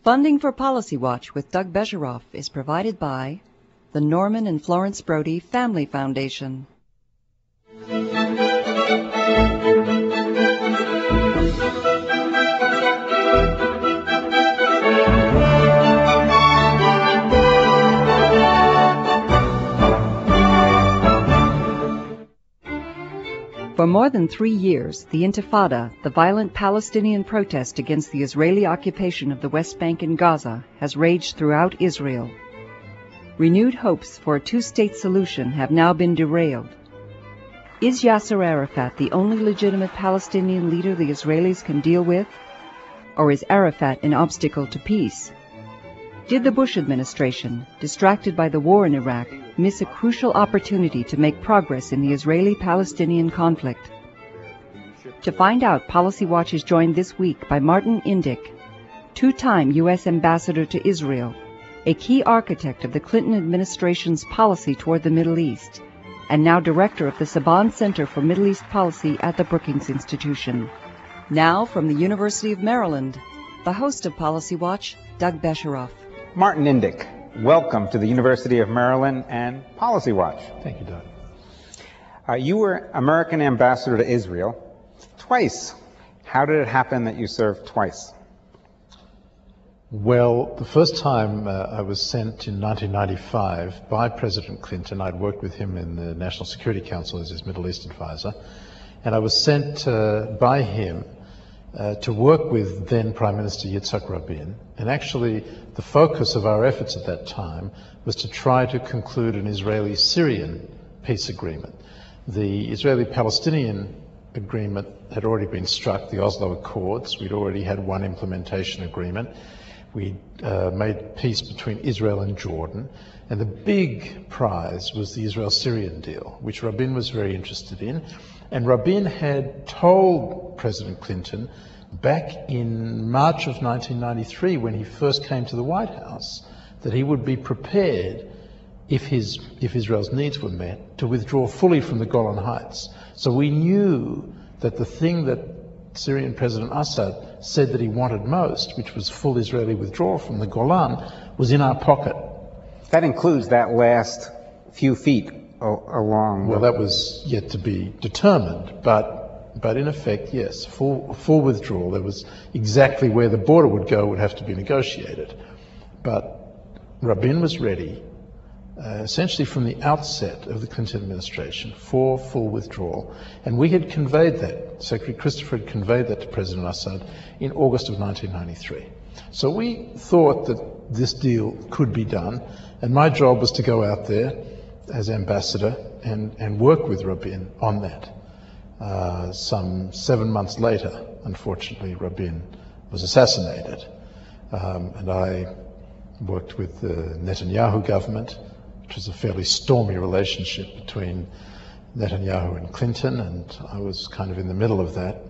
Funding for Policy Watch with Doug Besheroff is provided by the Norman and Florence Brody Family Foundation. For more than 3 years, the Intifada, the violent Palestinian protest against the Israeli occupation of the West Bank and Gaza, has raged throughout Israel. Renewed hopes for a two-state solution have now been derailed. Is Yasser Arafat the only legitimate Palestinian leader the Israelis can deal with? Or is Arafat an obstacle to peace? Did the Bush administration, distracted by the war in Iraq, miss a crucial opportunity to make progress in the Israeli-Palestinian conflict? To find out, Policy Watch is joined this week by Martin Indyk, two-time U.S. Ambassador to Israel, a key architect of the Clinton administration's policy toward the Middle East, and now director of the Saban Center for Middle East Policy at the Brookings Institution. Now, from the University of Maryland, the host of Policy Watch, Doug Besheroff. Martin Indyk, welcome to the University of Maryland and Policy Watch. Thank you, Doug. You were American ambassador to Israel twice. How did it happen that you served twice? Well, the first time I was sent in 1995 by President Clinton. I'd worked with him in the National Security Council as his Middle East advisor. And I was sent by him to work with then Prime Minister Yitzhak Rabin. And actually, the focus of our efforts at that time was to try to conclude an Israeli-Syrian peace agreement. The Israeli-Palestinian agreement had already been struck, the Oslo Accords. We'd already had one implementation agreement. We made peace between Israel and Jordan. And the big prize was the Israel-Syrian deal, which Rabin was very interested in. And Rabin had told President Clinton back in March of 1993, when he first came to the White House, that he would be prepared, if Israel's needs were met, to withdraw fully from the Golan Heights. So we knew that the thing that Syrian President Assad said that he wanted most, which was full Israeli withdrawal from the Golan, was in our pocket. That includes that last few feet along. Well, that was yet to be determined, but in effect, yes, full withdrawal. There was exactly where the border would go would have to be negotiated. But Rabin was ready, essentially from the outset of the Clinton administration, for full withdrawal. And we had conveyed that, Secretary Christopher had conveyed that to President Assad in August of 1993. So we thought that this deal could be done, and my job was to go out there as ambassador and work with Rabin on that. Some 7 months later, unfortunately, Rabin was assassinated. And I worked with the Netanyahu government, which was a fairly stormy relationship between Netanyahu and Clinton, and I was kind of in the middle of that.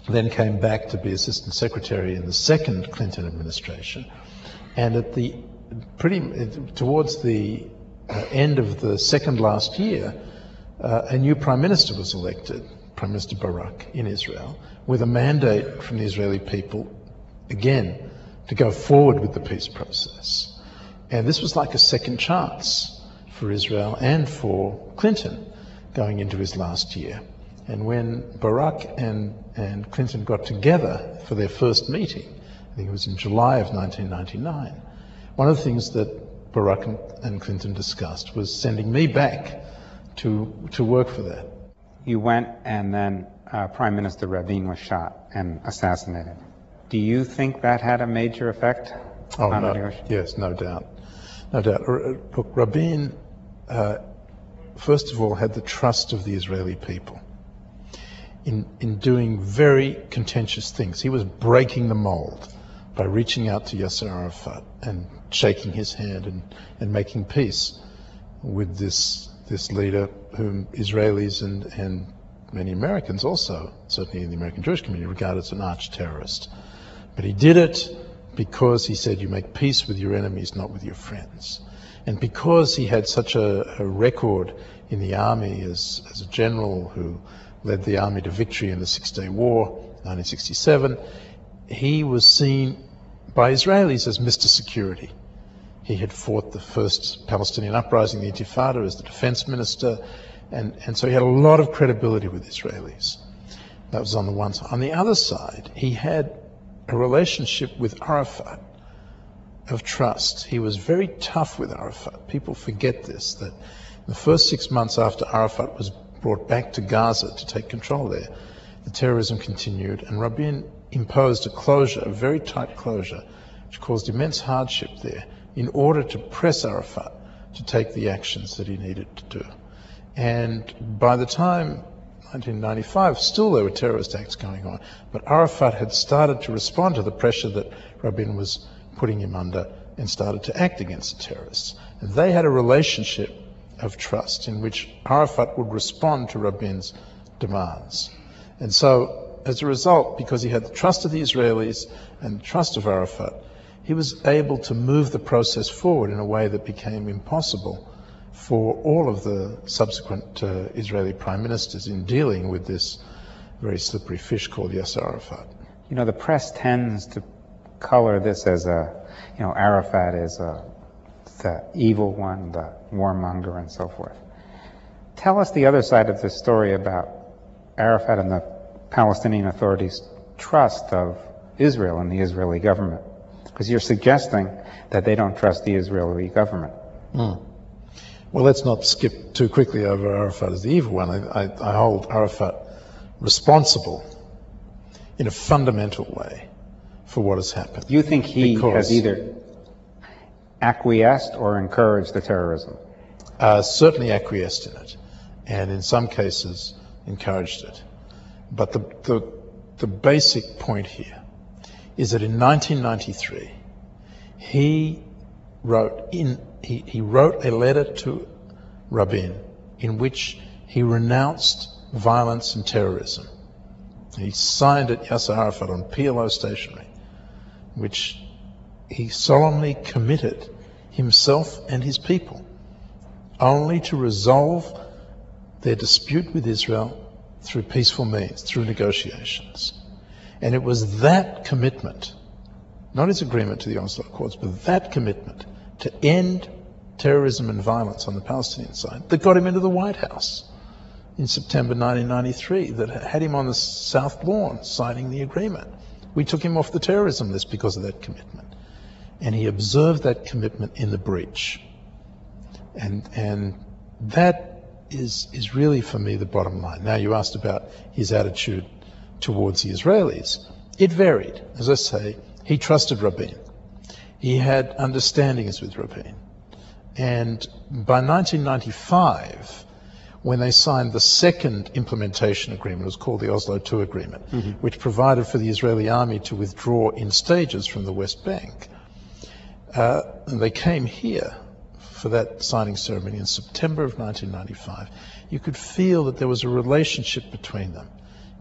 Then came back to be Assistant Secretary in the second Clinton administration. And at towards the end of the second last year, a new Prime Minister was elected, Prime Minister Barak, in Israel, with a mandate from the Israeli people, again, to go forward with the peace process. And this was like a second chance for Israel and for Clinton going into his last year. And when Barak and Clinton got together for their first meeting, I think it was in July of 1999, one of the things that Barak and Clinton discussed was sending me back to work for that. You went, and then Prime Minister Rabin was shot and assassinated. Do you think that had a major effect on the negotiations? Yes, no doubt. No doubt. Look, Rabin, first of all, had the trust of the Israeli people in doing very contentious things. He was breaking the mold by reaching out to Yasser Arafat and shaking his hand and making peace with this leader whom Israelis and many Americans also, certainly in the American Jewish community, regard as an arch-terrorist. But he did it because he said you make peace with your enemies, not with your friends. And because he had such a record in the army as a general who led the army to victory in the Six-Day War, 1967, he was seen by Israelis as Mr. Security. He had fought the first Palestinian uprising, the Intifada, as the defense minister, and so he had a lot of credibility with Israelis. That was on the one side. On the other side, he had a relationship with Arafat of trust. He was very tough with Arafat. People forget this, that in the first 6 months after Arafat was brought back to Gaza to take control there, the terrorism continued, and Rabin imposed a closure, a very tight closure, which caused immense hardship there, in order to press Arafat to take the actions that he needed to do. And by the time 1995, still there were terrorist acts going on, but Arafat had started to respond to the pressure that Rabin was putting him under and started to act against the terrorists. And they had a relationship of trust in which Arafat would respond to Rabin's demands. And so, as a result, because he had the trust of the Israelis and the trust of Arafat, he was able to move the process forward in a way that became impossible for all of the subsequent Israeli prime ministers in dealing with this very slippery fish called Yasser Arafat. You know, the press tends to color this as Arafat is the evil one, the warmonger, and so forth. Tell us the other side of this story about Arafat and the Palestinian Authority's trust of Israel and the Israeli government. Because you're suggesting that they don't trust the Israeli government. Well, let's not skip too quickly over Arafat as the evil one. I hold Arafat responsible in a fundamental way for what has happened. You think he has either acquiesced or encouraged the terrorism? Certainly acquiesced in it, and in some cases encouraged it. But the basic point here is that in 1993, he wrote a letter to Rabin in which he renounced violence and terrorism. He signed it, Yasser Arafat, on PLO stationery, which he solemnly committed himself and his people only to resolve their dispute with Israel through peaceful means, through negotiations. And it was that commitment, not his agreement to the Oslo Accords, but that commitment to end terrorism and violence on the Palestinian side that got him into the White House in September 1993, that had him on the South Lawn signing the agreement. We took him off the terrorism list because of that commitment. And he observed that commitment in the breach. And that is really, for me, the bottom line. Now, you asked about his attitude towards the Israelis. It varied. As I say, he trusted Rabin. He had understandings with Rabin. And by 1995, when they signed the second implementation agreement, it was called the Oslo II Agreement, which provided for the Israeli army to withdraw in stages from the West Bank. And they came here for that signing ceremony in September of 1995. You could feel that there was a relationship between them,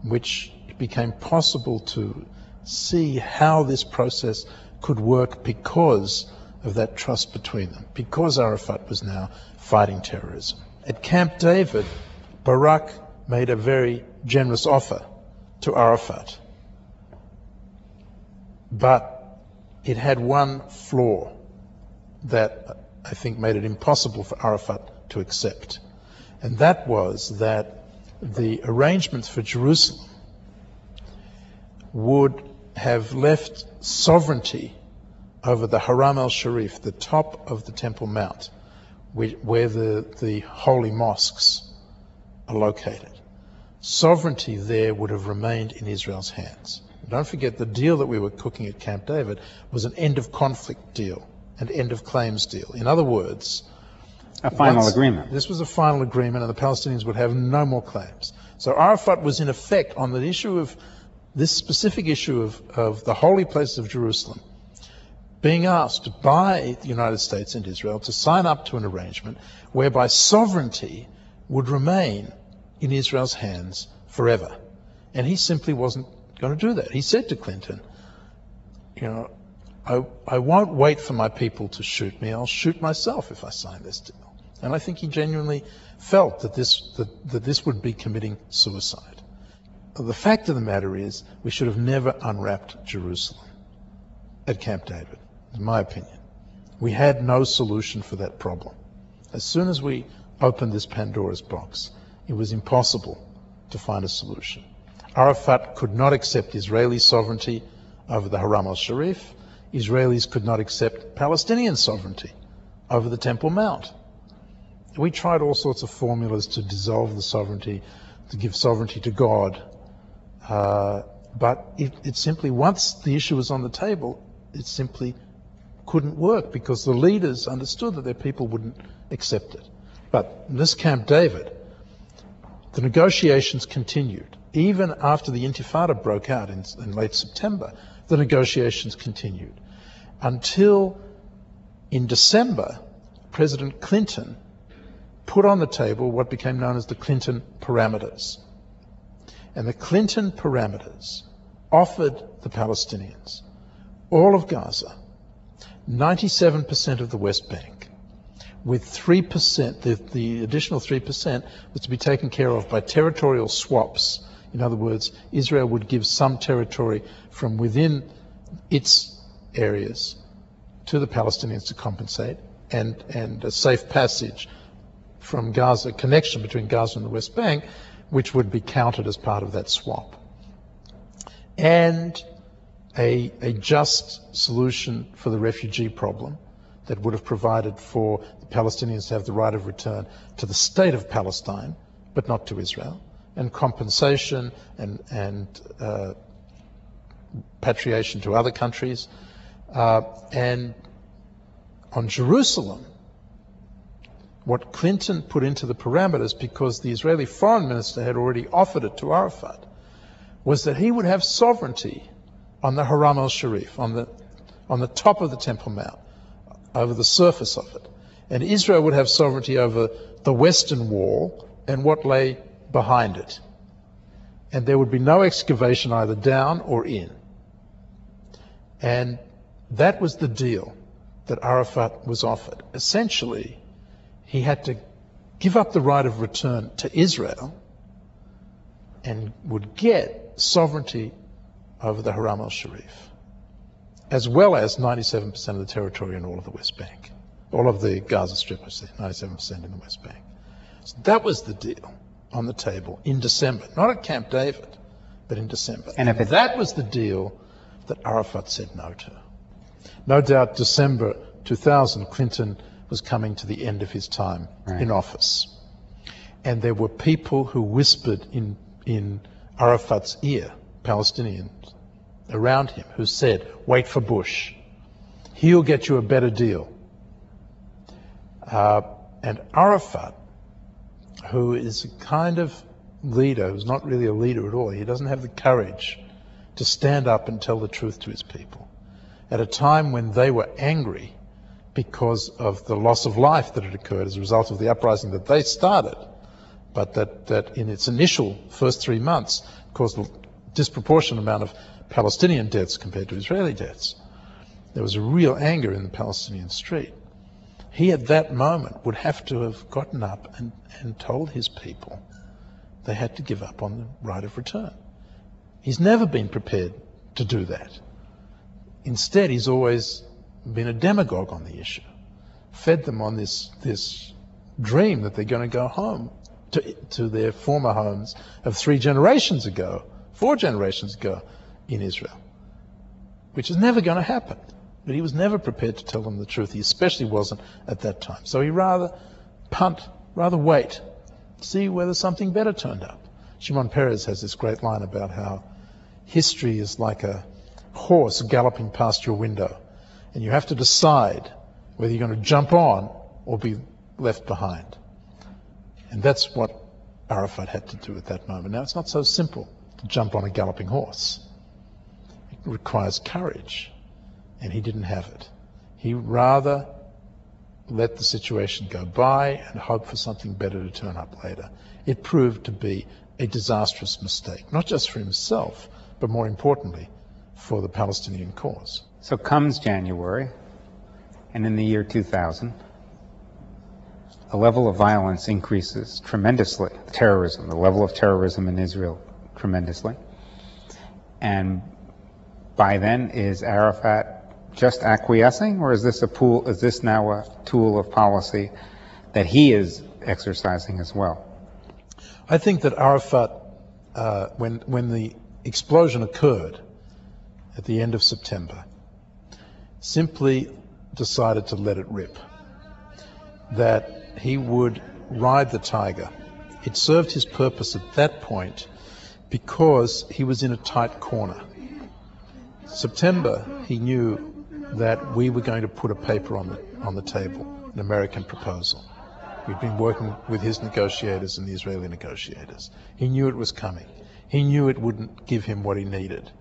in which it became possible to see how this process could work because of that trust between them, because Arafat was now fighting terrorism. At Camp David, Barak made a very generous offer to Arafat, but it had one flaw that I think made it impossible for Arafat to accept, and that was that the arrangements for Jerusalem would have left sovereignty over the Haram al-Sharif, the top of the Temple Mount, where the holy mosques are located. Sovereignty there would have remained in Israel's hands. Don't forget, the deal that we were cooking at Camp David was an end of conflict deal, an end of claims deal. In other words, a final agreement. This was a final agreement, and the Palestinians would have no more claims. So Arafat was in effect on the issue of this specific issue of the holy place of Jerusalem, being asked by the United States and Israel to sign up to an arrangement whereby sovereignty would remain in Israel's hands forever. And he simply wasn't going to do that. He said to Clinton, I won't wait for my people to shoot me. I'll shoot myself if I sign this deal. And I think he genuinely felt that this would be committing suicide. The fact of the matter is, we should have never unwrapped Jerusalem. at Camp David, in my opinion. We had no solution for that problem. As soon as we opened this Pandora's box, it was impossible to find a solution. Arafat could not accept Israeli sovereignty over the Haram al-Sharif. Israelis could not accept Palestinian sovereignty over the Temple Mount. We tried all sorts of formulas to dissolve the sovereignty, to give sovereignty to God. But it simply, once the issue was on the table, it simply couldn't work because the leaders understood that their people wouldn't accept it. But in this Camp David, the negotiations continued. Even after the Intifada broke out in late September, the negotiations continued. Until in December, President Clinton put on the table what became known as the Clinton parameters. And the Clinton parameters offered the Palestinians all of Gaza, 97% of the West Bank, with 3%, the additional 3% was to be taken care of by territorial swaps. In other words, Israel would give some territory from within its areas to the Palestinians to compensate, and a safe passage from Gaza, connection between Gaza and the West Bank, which would be counted as part of that swap. And a just solution for the refugee problem that would have provided for the Palestinians to have the right of return to the state of Palestine, but not to Israel, and compensation and repatriation to other countries. And on Jerusalem, what Clinton put into the parameters, because the Israeli foreign minister had already offered it to Arafat, was that he would have sovereignty on the Haram al-Sharif, on the top of the Temple Mount, over the surface of it. And Israel would have sovereignty over the Western Wall and what lay behind it. And there would be no excavation either down or in. And that was the deal that Arafat was offered. Essentially, he had to give up the right of return to Israel and would get sovereignty over the Haram al-Sharif, as well as 97% of the territory in all of the West Bank. All of the Gaza Strip, I say, 97% in the West Bank. So that was the deal on the table in December, not at Camp David, but in December. And that was the deal that Arafat said no to. No doubt December 2000, Clinton was coming to the end of his time in office. And there were people who whispered in Arafat's ear, Palestinians around him, who said, wait for Bush. He'll get you a better deal. And Arafat, who is a kind of leader, who's not really a leader at all, he doesn't have the courage to stand up and tell the truth to his people. At a time when they were angry because of the loss of life that had occurred as a result of the uprising that they started, but that in its initial first 3 months caused a disproportionate amount of Palestinian deaths compared to Israeli deaths. There was a real anger in the Palestinian street. He at that moment would have to have gotten up and told his people they had to give up on the right of return. He's never been prepared to do that. Instead, he's always been a demagogue on the issue, fed them on this dream that they're going to go home to their former homes of 4 generations ago in Israel, which is never going to happen. But he was never prepared to tell them the truth. He especially wasn't at that time. So he rather wait, see whether something better turned up. Shimon Peres has this great line about how history is like a horse galloping past your window, and you have to decide whether you're going to jump on or be left behind. And that's what Arafat had to do at that moment. Now, it's not so simple to jump on a galloping horse. It requires courage, and he didn't have it. He rather let the situation go by and hope for something better to turn up later. It proved to be a disastrous mistake, not just for himself, but more importantly, for the Palestinian cause. So comes January, and in the year 2000, the level of violence increases tremendously. Terrorism, the level of terrorism in Israel, tremendously. And by then, is Arafat just acquiescing, or is this now a tool of policy that he is exercising as well? I think that Arafat, when the explosion occurred at the end of September, simply decided to let it rip. That he would ride the tiger. It served his purpose at that point because he was in a tight corner. September, he knew that we were going to put a paper on the table, an American proposal. We'd been working with his negotiators and the Israeli negotiators. He knew it was coming. He knew it wouldn't give him what he needed.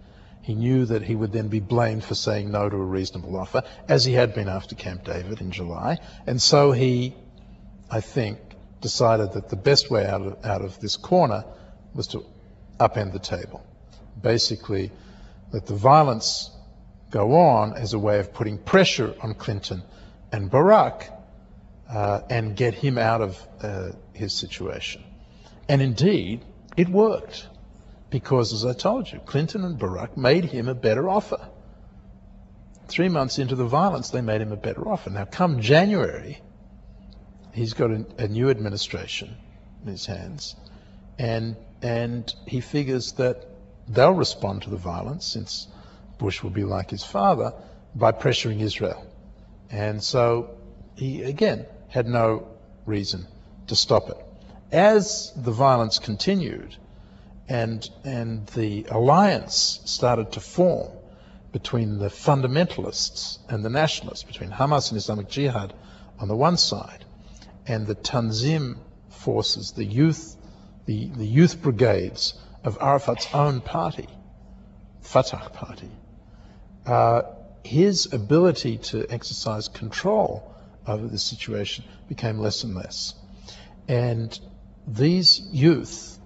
He knew that he would then be blamed for saying no to a reasonable offer, as he had been after Camp David in July. And so he, I think, decided that the best way out of this corner was to upend the table. Basically, let the violence go on as a way of putting pressure on Clinton and Barack and get him out of his situation. And indeed, it worked. Because, as I told you, Clinton and Barack made him a better offer. 3 months into the violence, they made him a better offer. Now, come January, he's got a new administration in his hands, and he figures that they'll respond to the violence, since Bush will be like his father, by pressuring Israel. And so he, again, had no reason to stop it. As the violence continued, and the alliance started to form between the fundamentalists and the nationalists, between Hamas and Islamic Jihad on the one side, and the Tanzim forces, the youth brigades of Arafat's own party, Fatah party, his ability to exercise control over the situation became less and less. And these youth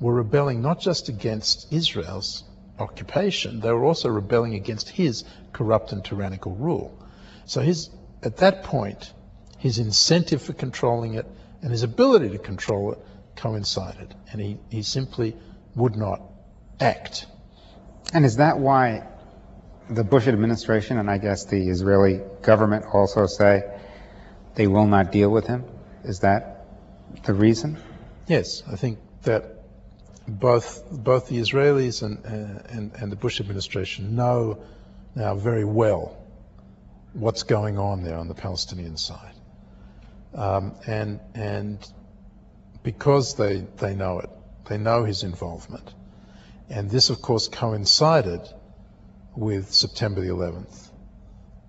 were rebelling not just against Israel's occupation, they were also rebelling against his corrupt and tyrannical rule. So at that point, his incentive for controlling it and his ability to control it coincided, and he simply would not act. And is that why the Bush administration, and I guess the Israeli government, also say they will not deal with him? Is that the reason? Yes, I think that both the Israelis and the Bush administration know now very well what's going on there on the Palestinian side, and because they know it, they know his involvement, and this of course coincided with September the 11th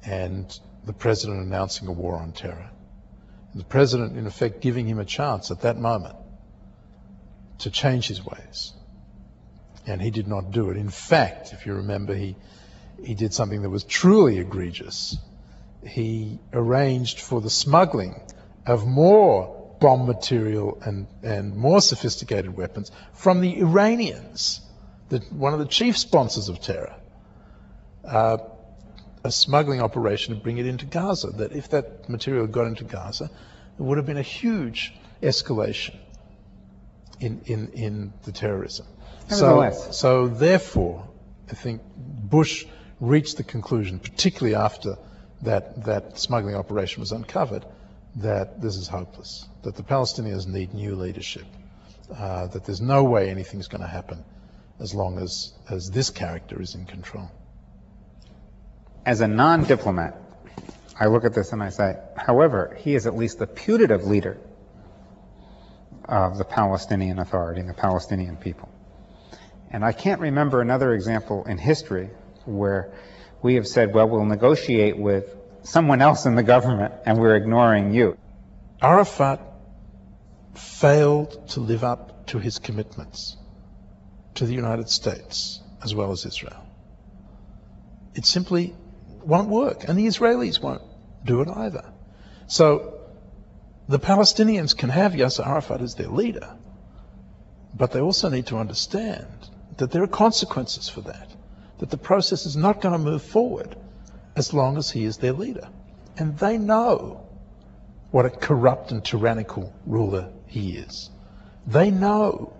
and the president announcing a war on terror, and the president in effect giving him a chance at that moment to change his ways. And he did not do it. In fact, if you remember, he did something that was truly egregious. He arranged for the smuggling of more bomb material and more sophisticated weapons from the Iranians, one of the chief sponsors of terror. A smuggling operation to bring it into Gaza, that if that material got into Gaza, there would have been a huge escalation in the terrorism. So therefore, I think Bush reached the conclusion, particularly after that smuggling operation was uncovered, that this is hopeless, that the Palestinians need new leadership, that there's no way anything's going to happen as long as this character is in control. As a non-diplomat, I look at this and I say, however, he is at least the putative leader of the Palestinian Authority and the Palestinian people. And I can't remember another example in history where we have said, well, we'll negotiate with someone else in the government and we're ignoring you. Arafat failed to live up to his commitments to the United States as well as Israel. It simply won't work, and the Israelis won't do it either. So the Palestinians can have Yasser Arafat as their leader, but they also need to understand that there are consequences for that the process is not going to move forward as long as he is their leader. And they know what a corrupt and tyrannical ruler he is. They know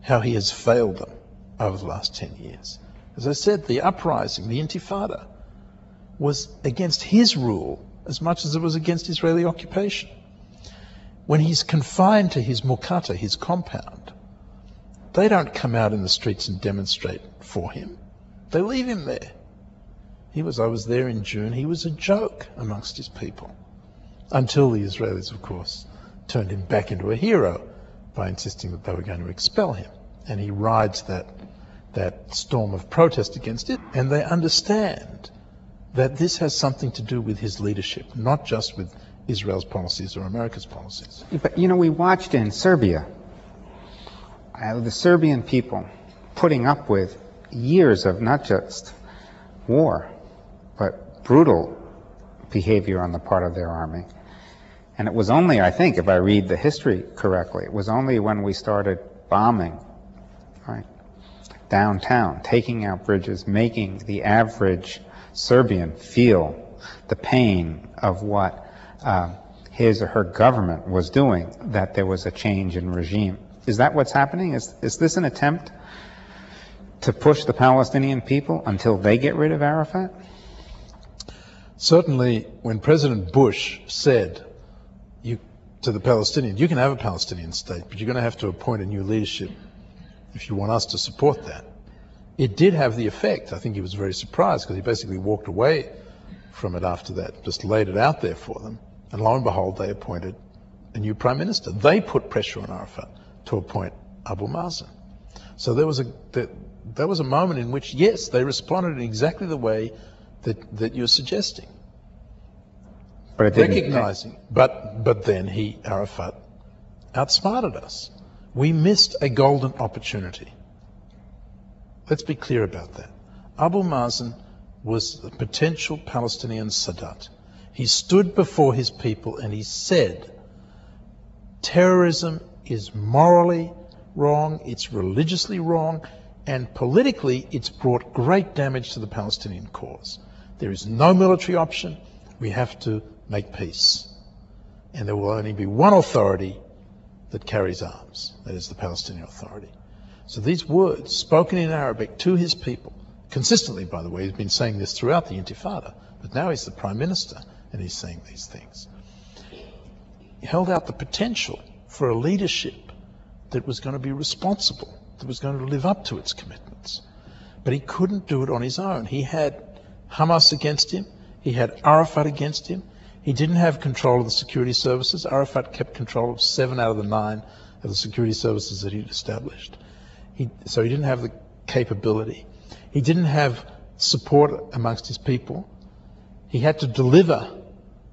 how he has failed them over the last 10 years. As I said, the uprising, the Intifada, was against his rule as much as it was against Israeli occupation. When he's confined to his mukata, his compound, they don't come out in the streets and demonstrate for him. They leave him there. I was there in June, he was a joke amongst his people. Until the Israelis, of course, turned him back into a hero by insisting that they were going to expel him. And he rides that storm of protest against it. And they understand that this has something to do with his leadership, not just with Israel's policies or America's policies. But, you know, we watched in Serbia, the Serbian people putting up with years of not just war, but brutal behavior on the part of their army. And it was only, I think, if I read the history correctly, it was only when we started bombing, right, downtown, taking out bridges, making the average Serbian feel the pain of what his or her government was doing, that there was a change in regime. Is that what's happening? Is this an attempt to push the Palestinian people until they get rid of Arafat? Certainly, when President Bush said to the Palestinians, you can have a Palestinian state, but you're going to have to appoint a new leadership if you want us to support that. It did have the effect. I think he was very surprised because he basically walked away from it after that, just laid it out there for them. And lo and behold, they appointed a new prime minister. They put pressure on Arafat to appoint Abu Mazen. So there was a moment in which, yes, they responded in exactly the way that you're suggesting. But it didn't. Recognizing, but then Arafat outsmarted us. We missed a golden opportunity. Let's be clear about that. Abu Mazen was the potential Palestinian Sadat. He stood before his people and he said, terrorism is morally wrong, it's religiously wrong, and politically it's brought great damage to the Palestinian cause. There is no military option. We have to make peace. And there will only be one authority that carries arms, that is the Palestinian Authority. So these words, spoken in Arabic to his people, consistently, by the way, he's been saying this throughout the Intifada, but now he's the Prime Minister and he's saying these things. He held out the potential for a leadership that was going to be responsible, that was going to live up to its commitments. But he couldn't do it on his own. He had Hamas against him. He had Arafat against him. He didn't have control of the security services. Arafat kept control of 7 out of the 9 of the security services that he'd established. So he didn't have the capability. He didn't have support amongst his people. He had to deliver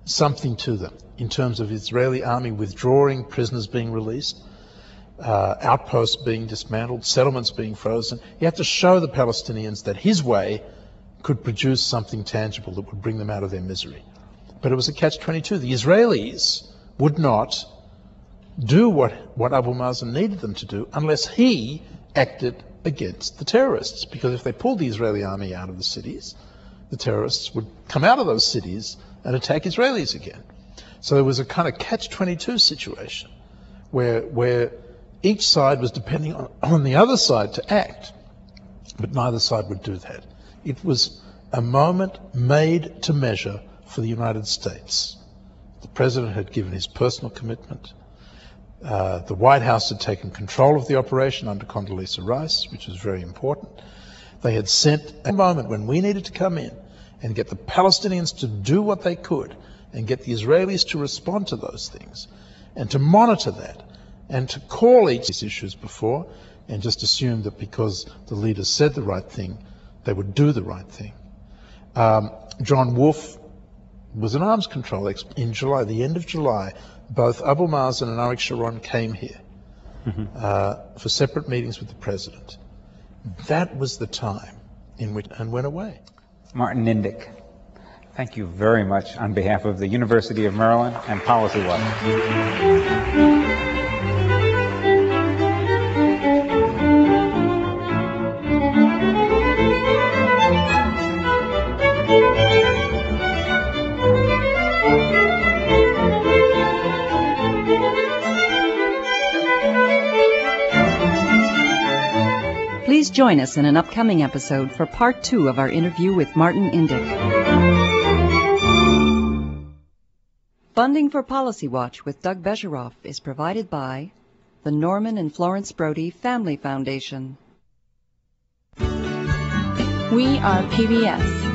something to them in terms of Israeli army withdrawing, prisoners being released, outposts being dismantled, settlements being frozen. He had to show the Palestinians that his way could produce something tangible that would bring them out of their misery. But it was a catch-22. The Israelis would not do what Abu Mazen needed them to do unless he acted against the terrorists. Because if they pulled the Israeli army out of the cities, the terrorists would come out of those cities and attack Israelis again. So there was a kind of catch-22 situation where each side was depending on the other side to act, but neither side would do that. It was a moment made to measure for the United States. The President had given his personal commitment. The White House had taken control of the operation under Condoleezza Rice, which was very important. They had sent a moment when we needed to come in and get the Palestinians to do what they could and get the Israelis to respond to those things and to monitor that and to call each of these issues before and just assume that because the leaders said the right thing, they would do the right thing. John Wolfe was an arms control expert. In July, the end of July, both Abu Mazen and Arik Sharon came here for separate meetings with the President. That was the time in which and went away. Martin Indyk, thank you very much on behalf of the University of Maryland and PolicyWatch. Please join us in an upcoming episode for part 2 of our interview with Martin Indyk. Funding for Policy Watch with Doug Bejeroff is provided by the Norman and Florence Brody Family Foundation. We are PBS.